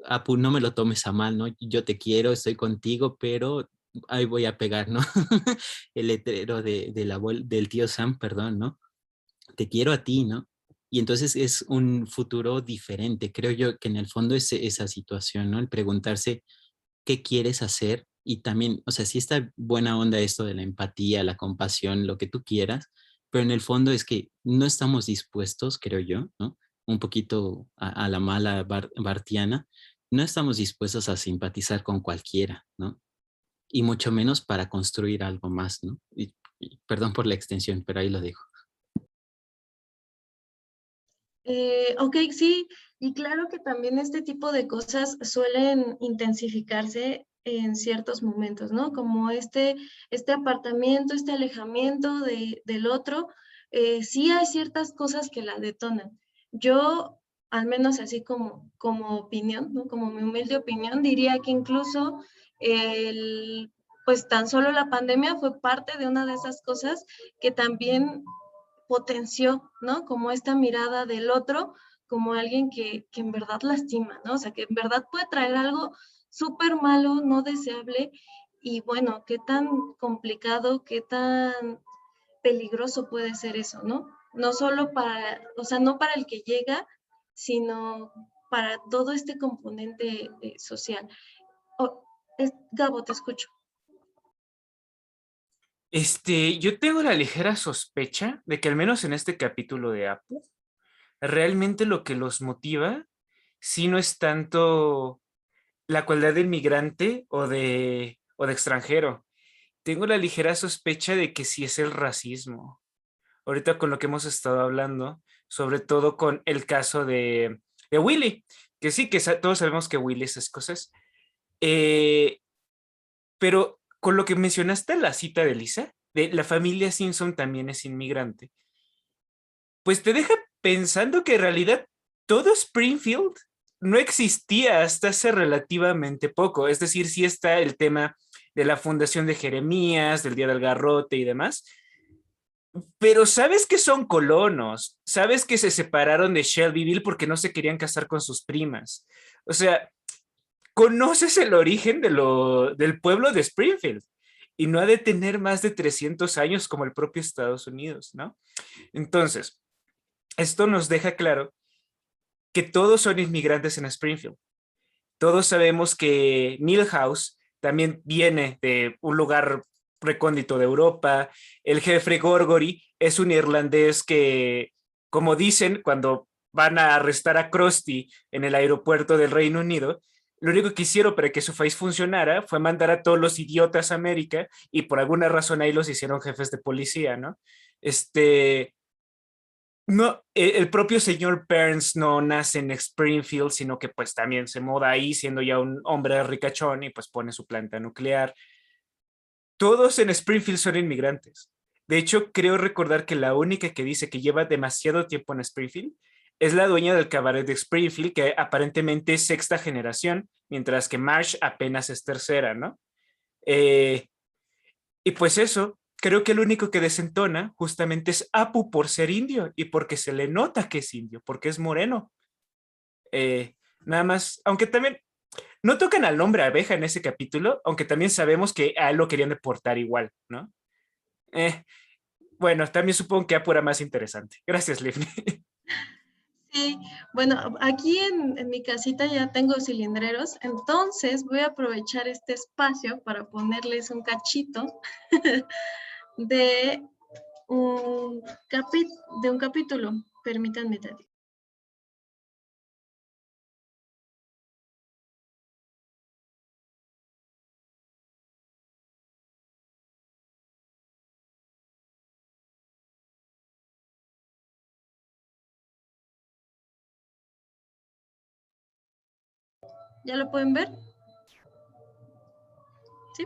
Apu, no me lo tomes a mal, ¿no? Yo te quiero, estoy contigo, pero ahí voy a pegar, ¿no? El letrero del tío Sam, perdón, ¿no? Te quiero a ti, ¿no? Y entonces es un futuro diferente. Creo yo que en el fondo es esa situación, ¿no? El preguntarse qué quieres hacer y también, o sea, sí está buena onda esto de la empatía, la compasión, lo que tú quieras, pero en el fondo es que no estamos dispuestos, creo yo, ¿no? Un poquito a la mala bartiana, no estamos dispuestos a simpatizar con cualquiera, ¿no? Y mucho menos para construir algo más, ¿no? Y perdón por la extensión, pero ahí lo dejo. Ok, sí, y claro que también este tipo de cosas suelen intensificarse en ciertos momentos, ¿no? Como este apartamiento, este alejamiento del otro, sí hay ciertas cosas que la detonan. Yo, al menos así como opinión, ¿no? Como mi humilde opinión, diría que incluso pues tan solo la pandemia fue parte de una de esas cosas que también potenció, ¿no? Como esta mirada del otro, como alguien que en verdad lastima, ¿no? O sea, que en verdad puede traer algo súper malo, no deseable, y bueno, qué tan complicado, qué tan peligroso puede ser eso, ¿no? No solo para, o sea, no para el que llega, sino para todo este componente social. Oh, Gabo, te escucho. Yo tengo la ligera sospecha de que al menos en este capítulo de Apu, realmente lo que los motiva, si no es tanto la cualidad del migrante o de extranjero. Tengo la ligera sospecha de que sí es el racismo. Ahorita con lo que hemos estado hablando, sobre todo con el caso de Willy, que sí, que todos sabemos que Willy esas cosas. Eh, pero con lo que mencionaste la cita de Lisa, de la familia Simpson también es inmigrante, pues te deja pensando que en realidad todo Springfield no existía hasta hace relativamente poco. Es decir, sí está el tema de la fundación de Jeremías, del Día del Garrote y demás, pero sabes que son colonos, sabes que se separaron de Shelbyville porque no se querían casar con sus primas. O sea, conoces el origen del pueblo de Springfield y no ha de tener más de 300 años como el propio Estados Unidos, ¿no? Entonces, esto nos deja claro que todos son inmigrantes en Springfield. Todos sabemos que Milhouse también viene de un lugar recóndito de Europa. El jefe Gorgory es un irlandés que, como dicen, cuando van a arrestar a Krusty en el aeropuerto del Reino Unido, lo único que hicieron para que su país funcionara fue mandar a todos los idiotas a América y por alguna razón ahí los hicieron jefes de policía, ¿no? No, el propio señor Burns no nace en Springfield, sino que pues también se muda ahí siendo ya un hombre ricachón y pues pone su planta nuclear. Todos en Springfield son inmigrantes. De hecho, creo recordar que la única que dice que lleva demasiado tiempo en Springfield es la dueña del cabaret de Springfield, que aparentemente es sexta generación, mientras que Marge apenas es tercera, ¿no? Y pues eso, creo que el único que desentona justamente es Apu por ser indio y porque se le nota que es indio, porque es moreno. Nada más, aunque también no tocan al nombre abeja en ese capítulo, aunque también sabemos que a él lo querían deportar igual, ¿no? Bueno, también supongo que Apu era más interesante. Gracias, Livni. Sí, bueno, aquí en mi casita ya tengo cilindreros, entonces voy a aprovechar este espacio para ponerles un cachito de un, de un capítulo. Permítanme tantito. ¿Ya lo pueden ver? ¿Sí?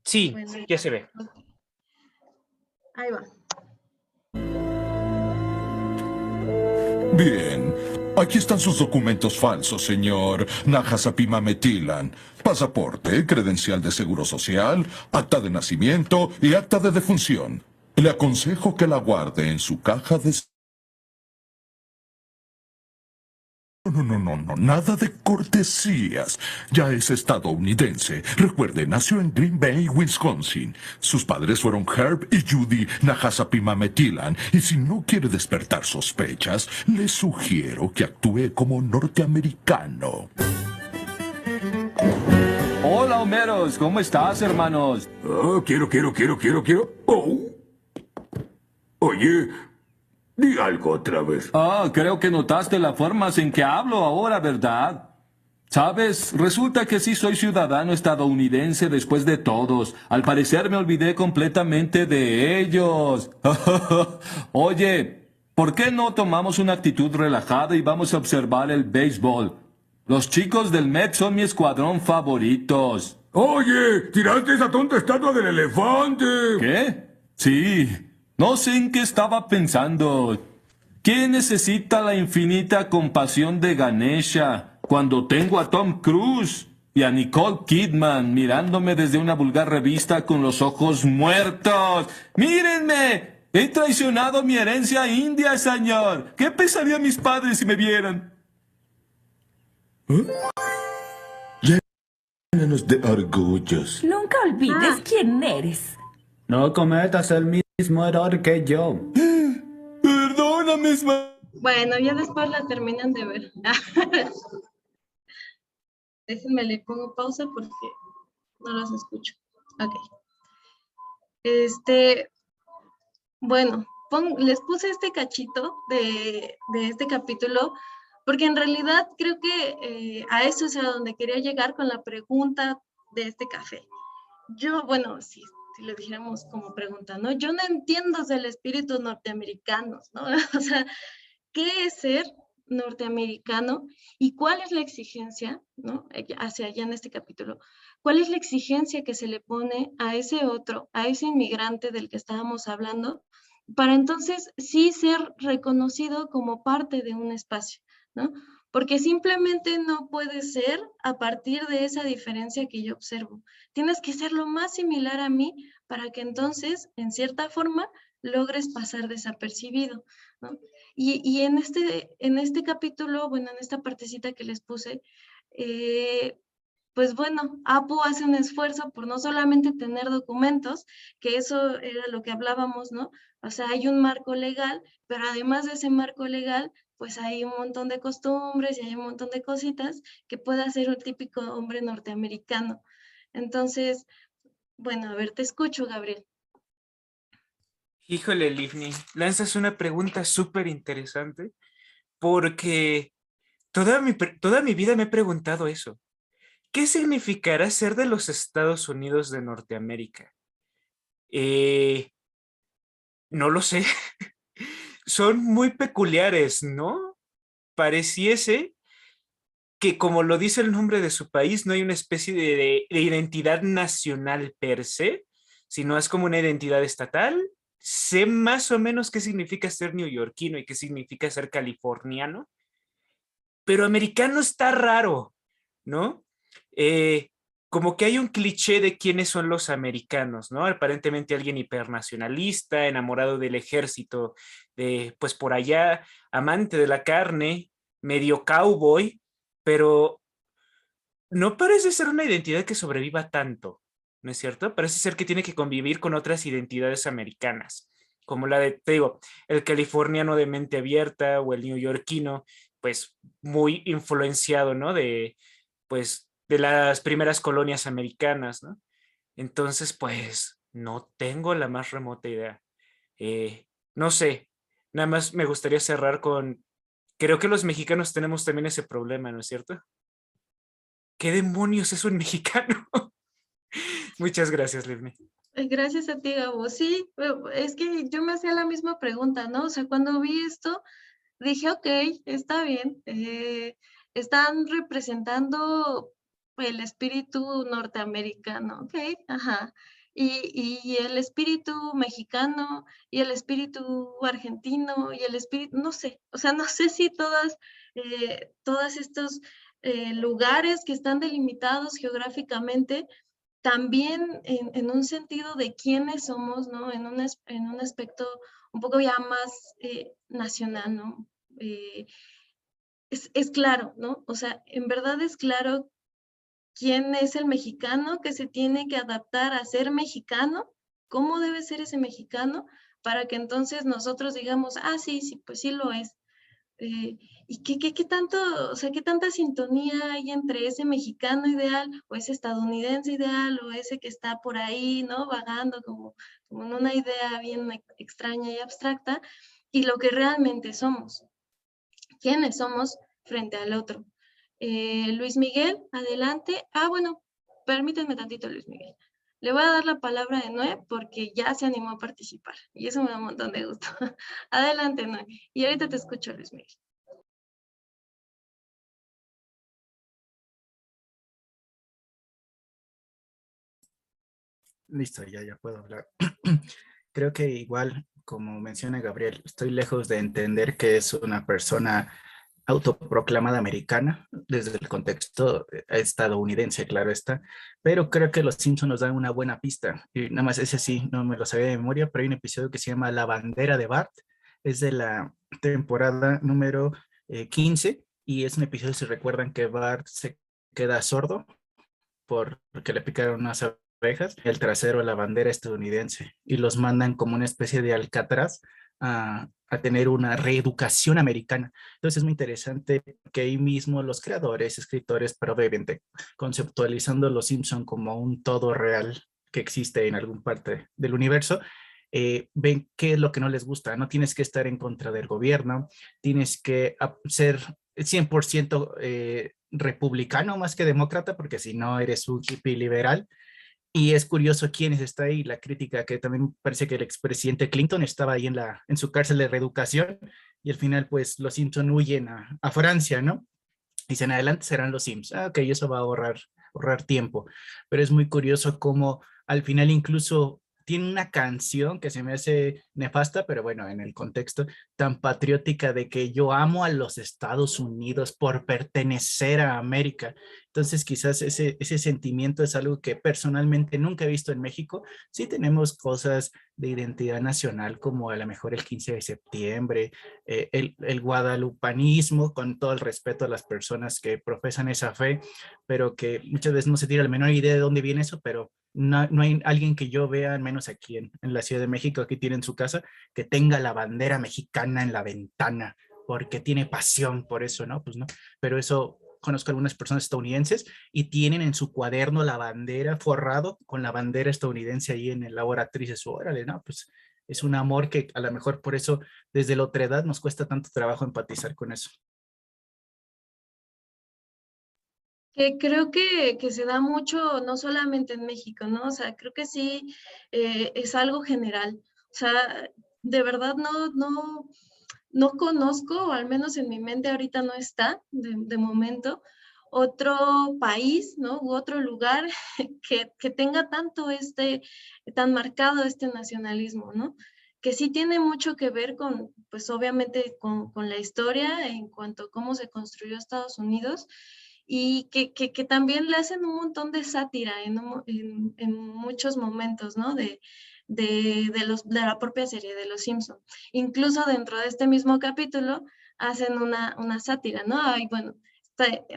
Sí, Bueno, ya se ve. okay. Ahí va. Bien, aquí están sus documentos falsos, señor Nahasapima Metilan. Pasaporte, credencial de seguro social, acta de nacimiento y acta de defunción. Le aconsejo que la guarde en su caja de... No, nada de cortesías. Ya es estadounidense. Recuerde, nació en Green Bay, Wisconsin. Sus padres fueron Herb y Judy Nahasapima Metilan. Y si no quiere despertar sospechas, le sugiero que actúe como norteamericano. Hola, Homeros. ¿Cómo estás, hermanos? Oh, quiero. Oh. Oye, di algo otra vez. Creo que notaste las formas en que hablo ahora, ¿verdad? ¿Sabes? Resulta que sí soy ciudadano estadounidense después de todos. Al parecer me olvidé completamente de ellos. Oye, ¿por qué no tomamos una actitud relajada y vamos a observar el béisbol? Los chicos del Met son mi escuadrón favoritos. Oye, tiraste esa tonta estatua del elefante. ¿Qué? Sí. No sé en qué estaba pensando. ¿Quién necesita la infinita compasión de Ganesha cuando tengo a Tom Cruise y a Nicole Kidman mirándome desde una vulgar revista con los ojos muertos? ¡Mírenme! He traicionado mi herencia india, señor. ¿Qué pensarían mis padres si me vieran? Llénanos de orgullos. Nunca olvides quién eres. No cometas el mismo error que yo. Perdóname, Bueno, ya después la terminan de ver. Déjenme, le pongo pausa porque no los escucho. Ok. Bueno, les puse este cachito de este capítulo porque en realidad creo que a eso es a donde quería llegar con la pregunta de este café. Yo, bueno, si le dijéramos como pregunta, ¿no? Yo no entiendo del espíritu norteamericano, ¿no? O sea, ¿qué es ser norteamericano y cuál es la exigencia, ¿no? Hacia allá en este capítulo, cuál es la exigencia que se le pone a ese otro, a ese inmigrante del que estábamos hablando, para entonces sí ser reconocido como parte de un espacio, ¿no? Porque simplemente no puede ser a partir de esa diferencia que yo observo. Tienes que ser lo más similar a mí para que entonces, en cierta forma, logres pasar desapercibido, ¿no? Y en este capítulo, bueno, en esta partecita que les puse, pues bueno, Apu hace un esfuerzo por no solamente tener documentos, que eso era lo que hablábamos, ¿no? O sea, hay un marco legal, pero además de ese marco legal, pues hay un montón de costumbres y hay un montón de cositas que puede hacer un típico hombre norteamericano. Entonces, bueno, a ver, te escucho, Gabriel. Híjole, Livni, lanzas una pregunta súper interesante porque toda mi vida me he preguntado eso. ¿Qué significará ser de los Estados Unidos de Norteamérica? No lo sé. Son muy peculiares, ¿no? Pareciese que, como lo dice el nombre de su país, no hay una especie de identidad nacional per se, sino es como una identidad estatal. Sé más o menos qué significa ser neoyorquino y qué significa ser californiano, pero americano está raro, ¿no? Como que hay un cliché de quiénes son los americanos, ¿no? Aparentemente alguien hipernacionalista, enamorado del ejército, pues por allá, amante de la carne, medio cowboy, pero no parece ser una identidad que sobreviva tanto, ¿no es cierto? Parece ser que tiene que convivir con otras identidades americanas, como la de, te digo, el californiano de mente abierta o el neoyorquino, pues muy influenciado, ¿no? Pues, de las primeras colonias americanas, ¿no? Entonces, pues, no tengo la más remota idea. No sé, nada más me gustaría cerrar con, creo que los mexicanos tenemos también ese problema, ¿no es cierto? ¿Qué demonios es un mexicano? Muchas gracias, Livni. Gracias a ti, Gabo. Sí, es que yo me hacía la misma pregunta, ¿no? O sea, cuando vi esto, dije, ok, está bien. Están representando el espíritu norteamericano, ok, ajá. Y el espíritu mexicano, y el espíritu argentino, y el espíritu, no sé, o sea, no sé si todos estos lugares que están delimitados geográficamente, también en un sentido de quiénes somos, ¿no? En un aspecto un poco ya más nacional, ¿no? Es claro, ¿no? O sea, en verdad es claro quién es el mexicano que se tiene que adaptar a ser mexicano, cómo debe ser ese mexicano, para que entonces nosotros digamos, ah, sí, sí, pues sí lo es. ¿Y qué tanto, o sea, qué tanta sintonía hay entre ese mexicano ideal o ese estadounidense ideal o ese que está por ahí, ¿no? Vagando como en una idea bien extraña y abstracta y lo que realmente somos? ¿Quiénes somos frente al otro? Luis Miguel, adelante. Ah, bueno, permítanme tantito, Luis Miguel. Le voy a dar la palabra de Noé porque ya se animó a participar y eso me da un montón de gusto. Adelante, Noé. Y ahorita te escucho, Luis Miguel. Listo, ya puedo hablar. Creo que igual, como menciona Gabriel, estoy lejos de entender que es una persona autoproclamada americana desde el contexto estadounidense, claro está, pero creo que los Simpsons nos dan una buena pista. Y nada más ese sí, no me lo sabía de memoria, pero hay un episodio que se llama La bandera de Bart, es de la temporada número 15 y es un episodio, si recuerdan, que Bart se queda sordo porque le picaron unas abejas, el trasero de la bandera estadounidense y los mandan como una especie de Alcatraz a tener una reeducación americana. Entonces es muy interesante que ahí mismo los creadores, escritores, pero obviamente conceptualizando los Simpson como un todo real que existe en algún parte del universo, ven qué es lo que no les gusta. No tienes que estar en contra del gobierno, tienes que ser 100% republicano más que demócrata, porque si no eres un hippie liberal. Y es curioso quiénes está ahí, la crítica que también parece que el expresidente Clinton estaba ahí en su cárcel de reeducación y al final pues los Simpson huyen a Francia, ¿no? Dicen, adelante serán los Sims. Ah, ok, eso va a ahorrar tiempo. Pero es muy curioso cómo al final incluso tiene una canción que se me hace nefasta, pero bueno, en el contexto tan patriótica de que yo amo a los Estados Unidos por pertenecer a América. Entonces quizás ese sentimiento es algo que personalmente nunca he visto en México. Sí tenemos cosas de identidad nacional como a lo mejor el 15 de septiembre, el guadalupanismo, con todo el respeto a las personas que profesan esa fe, pero que muchas veces no se tiene la menor idea de dónde viene eso, pero no hay alguien que yo vea, al menos aquí en la Ciudad de México, aquí tiene en su casa, que tenga la bandera mexicana en la ventana, porque tiene pasión por eso, ¿no? Pues no, pero eso conozco algunas personas estadounidenses y tienen en su cuaderno la bandera forrado con la bandera estadounidense ahí en el laboratorio y dices, órale, no, pues es un amor que a lo mejor por eso desde la otra edad nos cuesta tanto trabajo empatizar con eso. Que creo que se da mucho, no solamente en México, ¿no? O sea, creo que sí es algo general. O sea, de verdad no conozco, o al menos en mi mente ahorita no está, de momento, otro país, ¿no? U otro lugar que tenga tanto tan marcado este nacionalismo, ¿no? Que sí tiene mucho que ver con, pues obviamente con la historia en cuanto a cómo se construyó Estados Unidos, y que también le hacen un montón de sátira en muchos momentos, ¿no? De la propia serie de Los Simpson. Incluso dentro de este mismo capítulo hacen una sátira, ¿no? Ay, bueno,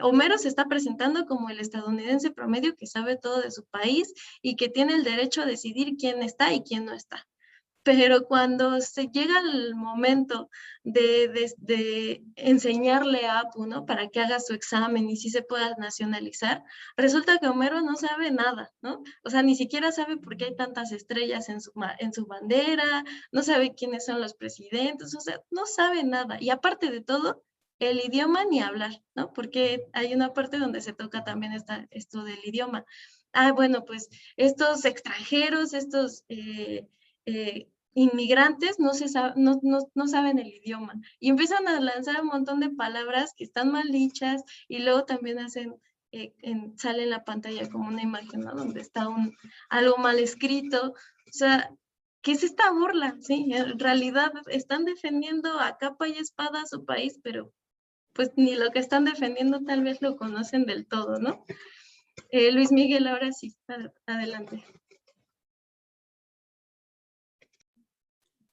Homero se está presentando como el estadounidense promedio que sabe todo de su país y que tiene el derecho a decidir quién está y quién no está. Pero cuando se llega el momento de enseñarle a Apu, ¿no? Para que haga su examen y sí se pueda nacionalizar, resulta que Homero no sabe nada, ¿no? O sea, ni siquiera sabe por qué hay tantas estrellas en su bandera, no sabe quiénes son los presidentes, o sea, no sabe nada. Y aparte de todo, el idioma ni hablar, ¿no? Porque hay una parte donde se toca también esto del idioma. Ah, bueno, pues estos extranjeros, estos inmigrantes no saben el idioma y empiezan a lanzar un montón de palabras que están mal dichas y luego también sale en la pantalla como una imagen, ¿no? Donde está algo mal escrito. O sea, ¿qué es esta burla? ¿Sí? En realidad están defendiendo a capa y espada a su país, pero pues ni lo que están defendiendo tal vez lo conocen del todo, ¿no? Luis Miguel, ahora sí, adelante.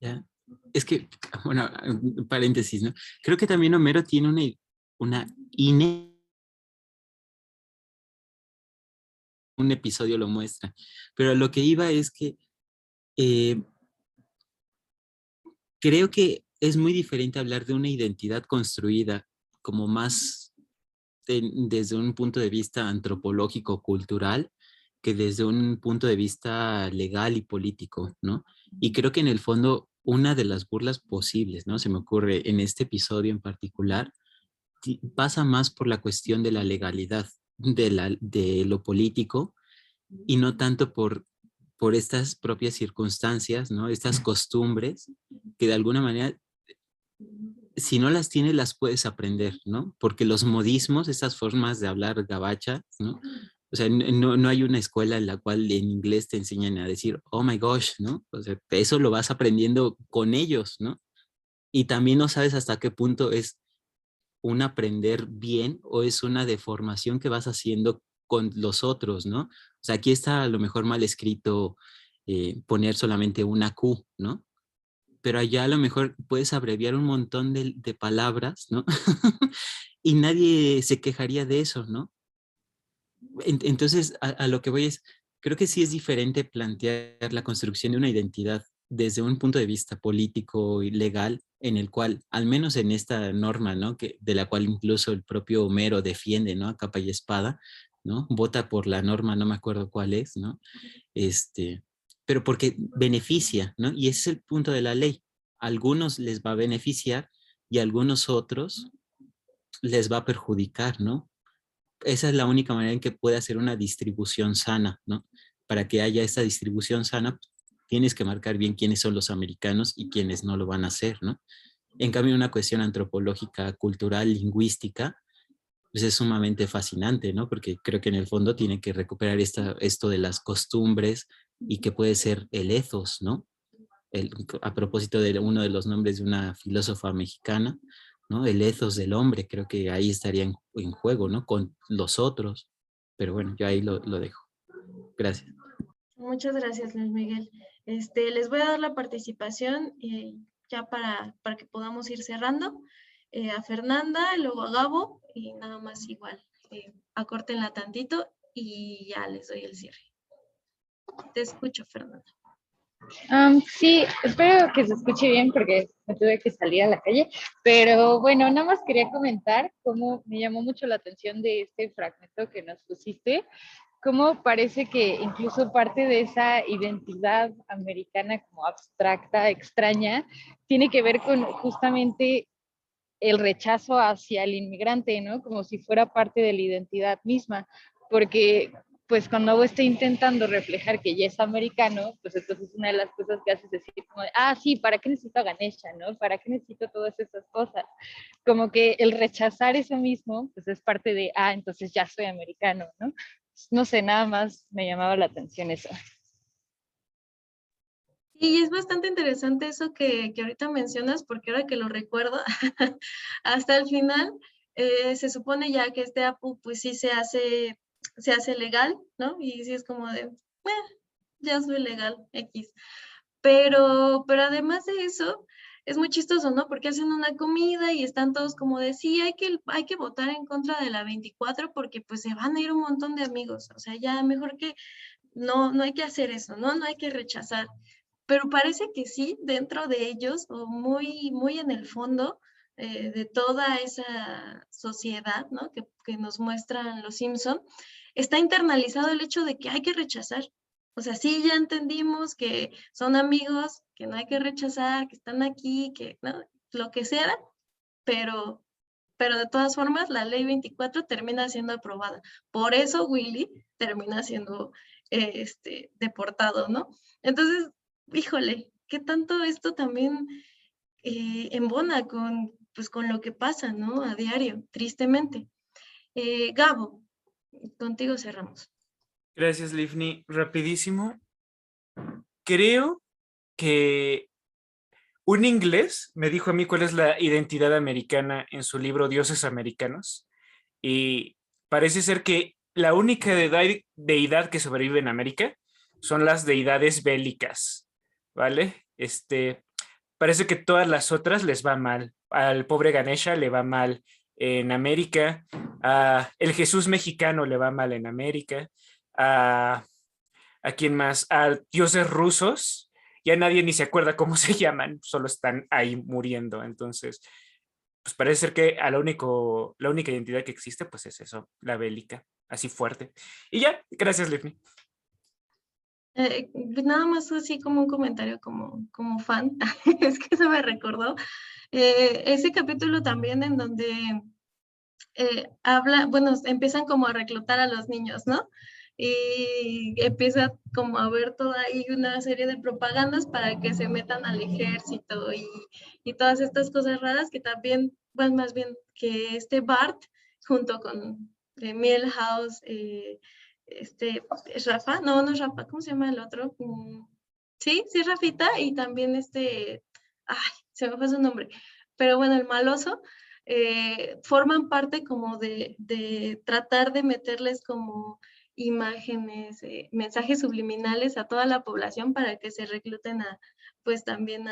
Ya. Es que, bueno, paréntesis, ¿no? Creo que también Homero tiene una un episodio lo muestra, pero lo que iba es que creo que es muy diferente hablar de una identidad construida como más desde un punto de vista antropológico, cultural, que desde un punto de vista legal y político, ¿no? Y creo que en el fondo una de las burlas posibles, ¿no? Se me ocurre en este episodio en particular, pasa más por la cuestión de la legalidad de lo político y no tanto por estas propias circunstancias, ¿no? Estas costumbres que de alguna manera, si no las tienes, las puedes aprender, ¿no? Porque los modismos, esas formas de hablar gabacha, ¿no? O sea, no hay una escuela en la cual en inglés te enseñan a decir, oh my gosh, ¿no? O sea, eso lo vas aprendiendo con ellos, ¿no? Y también no sabes hasta qué punto es un aprender bien o es una deformación que vas haciendo con los otros, ¿no? O sea, aquí está a lo mejor mal escrito poner solamente una Q, ¿no? Pero allá a lo mejor puedes abreviar un montón de palabras, ¿no? Y nadie se quejaría de eso, ¿no? Entonces, a lo que voy es, creo que sí es diferente plantear la construcción de una identidad desde un punto de vista político y legal, en el cual, al menos en esta norma, ¿no? De la cual incluso el propio Homero defiende, ¿no? A capa y espada, ¿no? Vota por la norma, no me acuerdo cuál es, ¿no? Pero porque beneficia, ¿no? Y ese es el punto de la ley. A algunos les va a beneficiar y a algunos otros les va a perjudicar, ¿no? Esa es la única manera en que puede hacer una distribución sana, ¿no? Para que haya esta distribución sana, tienes que marcar bien quiénes son los americanos y quiénes no lo van a hacer, ¿no? En cambio, una cuestión antropológica, cultural, lingüística, pues es sumamente fascinante, ¿no? Porque creo que en el fondo tiene que recuperar esto de las costumbres y que puede ser el ethos, ¿no? A propósito de uno de los nombres de una filósofa mexicana, ¿no? El ethos del hombre, creo que ahí estaría en juego, ¿no? Con los otros. Pero bueno, yo ahí lo dejo. Gracias. Muchas gracias, Luis Miguel. Les voy a dar la participación ya para que podamos ir cerrando. A Fernanda, luego a Gabo, y nada más igual. Acórtenla tantito y ya les doy el cierre. Te escucho, Fernanda. Sí, espero que se escuche bien porque me tuve que salir a la calle, pero bueno, nada más quería comentar cómo me llamó mucho la atención de este fragmento que nos pusiste, cómo parece que incluso parte de esa identidad americana como abstracta, extraña, tiene que ver con justamente el rechazo hacia el inmigrante, ¿no? Como si fuera parte de la identidad misma, porque pues cuando está intentando reflejar que ya es americano, pues entonces una de las cosas que hace es decir como, sí, ¿para qué necesito a Ganesha, no? ¿Para qué necesito todas esas cosas? Como que el rechazar eso mismo, pues es parte de, entonces ya soy americano, ¿no? No sé, nada más me llamaba la atención eso. Y es bastante interesante eso que ahorita mencionas, porque ahora que lo recuerdo, hasta el final se supone ya que este APU pues sí se hace legal, ¿no? Y sí es como de, ya soy legal, X. Pero además de eso, es muy chistoso, ¿no? Porque hacen una comida y están todos como de, sí, hay que votar en contra de la 24 porque pues se van a ir un montón de amigos. O sea, ya mejor que no hay que hacer eso, ¿no? No hay que rechazar. Pero parece que sí, dentro de ellos, o muy, muy en el fondo de toda esa sociedad, ¿no? que nos muestran los Simpson, está internalizado el hecho de que hay que rechazar. O sea, sí, ya entendimos que son amigos, que no hay que rechazar, que están aquí, que, ¿no? Lo que sea, pero de todas formas la ley 24 termina siendo aprobada. Por eso Willy termina siendo deportado, ¿no? Entonces, híjole, ¿qué tanto esto también embona con lo que pasa, ¿no? A diario, tristemente. Gabo, contigo cerramos. Gracias, Livni. Rapidísimo. Creo que un inglés me dijo a mí cuál es la identidad americana en su libro Dioses Americanos, y parece ser que la única deidad que sobrevive en América son las deidades bélicas, ¿vale? Parece que todas las otras les va mal. Al pobre Ganesha le va mal en América, el Jesús mexicano le va mal en América, ¿a quién más? A dioses rusos, ya nadie ni se acuerda cómo se llaman, solo están ahí muriendo. Entonces, pues parece ser que la única identidad que existe, pues es eso, la bélica, así fuerte. Y ya, gracias, Livni. Nada más así como un comentario como fan, es que eso me recordó ese capítulo también en donde empiezan como a reclutar a los niños, ¿no? Y empieza como a ver toda ahí una serie de propagandas para que se metan al ejército y todas estas cosas raras que también, bueno, más bien que Bart junto con Milhouse, ¿es Rafa? No es Rafa, ¿cómo se llama el otro? Sí, es Rafita, y también se me fue su nombre, pero bueno, el maloso, forman parte como de tratar de meterles como imágenes, mensajes subliminales a toda la población para que se recluten pues también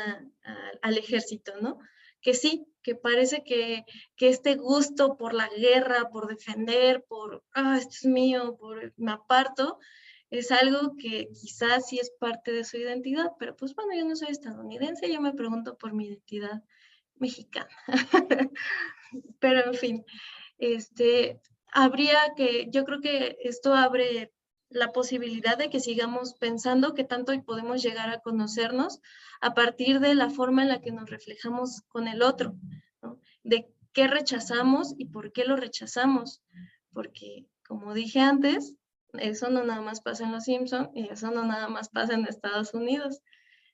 al ejército, ¿no? Que sí, que parece que este gusto por la guerra, por defender, esto es mío, me aparto, es algo que quizás sí es parte de su identidad, pero pues bueno, yo no soy estadounidense, yo me pregunto por mi identidad mexicana. Pero en fin, yo creo que esto abre la posibilidad de que sigamos pensando que tanto podemos llegar a conocernos a partir de la forma en la que nos reflejamos con el otro, ¿no? De qué rechazamos y por qué lo rechazamos, porque como dije antes, eso no nada más pasa en Los Simpson y eso no nada más pasa en Estados Unidos.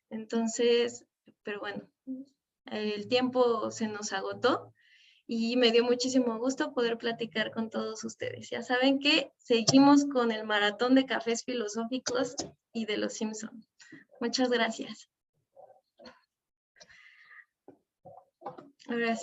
Entonces, pero bueno, el tiempo se nos agotó y me dio muchísimo gusto poder platicar con todos ustedes. Ya saben que seguimos con el maratón de cafés filosóficos y de los Simpson. Muchas gracias. Ahora sí.